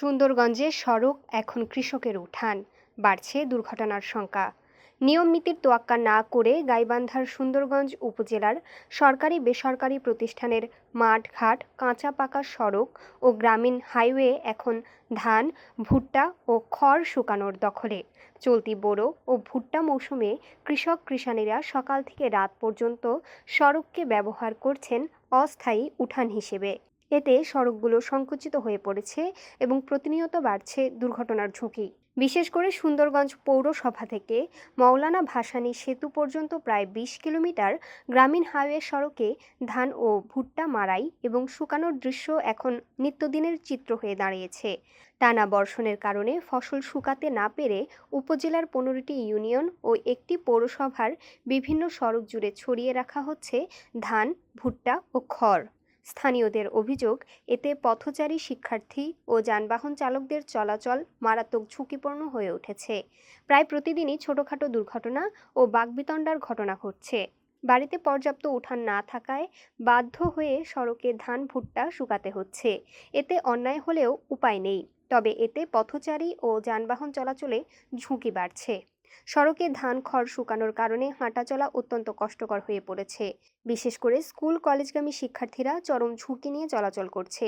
সুন্দরগঞ্জে সড়ক এখন কৃষকের উঠান, বাড়ছে দুর্ঘটনার শঙ্কা। নিয়ম নীতির তোয়াক্কা না করে গাইবান্ধার সুন্দরগঞ্জ উপজেলার সরকারি বেসরকারি প্রতিষ্ঠানের মাঠঘাট, কাঁচা পাকা সড়ক ও গ্রামীণ হাইওয়ে এখন ধান, ভুট্টা ও খড় শুকানোর দখলে। চলতি বোরো ও ভুট্টা মৌসুমে কৃষানীরা সকাল থেকে রাত পর্যন্ত সড়ককে ব্যবহার করছেন অস্থায়ী উঠান হিসেবে। এতে সড়কগুলো সংকুচিত হয়ে পড়েছে এবং প্রতিনিয়ত বাড়ছে দুর্ঘটনার ঝুঁকি। বিশেষ করে সুন্দরগঞ্জ পৌরসভা থেকে মওলানা ভাসানী সেতু পর্যন্ত প্রায় ২০ কিলোমিটার গ্রামীণ হাইওয়ে সড়কে ধান ও ভুট্টা মাড়াই এবং শুকানোর দৃশ্য এখন নিত্যদিনের চিত্র হয়ে দাঁড়িয়েছে। টানা বর্ষণের কারণে ফসল শুকাতে না পেরে উপজেলার ১৫টি ইউনিয়ন ও একটি পৌরসভার বিভিন্ন সড়ক জুড়ে ছড়িয়ে রাখা হচ্ছে ধান, ভুট্টা ও খড়। স্থানীয়দের অভিযোগ, এতে পথচারী, শিক্ষার্থী ও যানবাহন চালকদের চলাচল মারাত্মক ঝুঁকিপূর্ণ হয়ে উঠেছে। প্রায় প্রতিদিনই ছোটখাটো দুর্ঘটনা ও বাকবিতণ্ডার ঘটনা ঘটছে। বাড়িতে পর্যাপ্ত উঠান না থাকায় বাধ্য হয়ে সড়কে ধান, ভুট্টা শুকাতে হচ্ছে। এতে অন্যায় হলেও উপায় নেই, তবে এতে পথচারী ও যানবাহন চলাচলে ঝুঁকি বাড়ছে। সড়কে ধান, খড় শুকানোর কারণে হাঁটাচলা অত্যন্ত কষ্টকর হয়ে পড়েছে। বিশেষ করে স্কুল কলেজগামী শিক্ষার্থীরা চরম ঝুঁকি নিয়ে চলাচল করছে।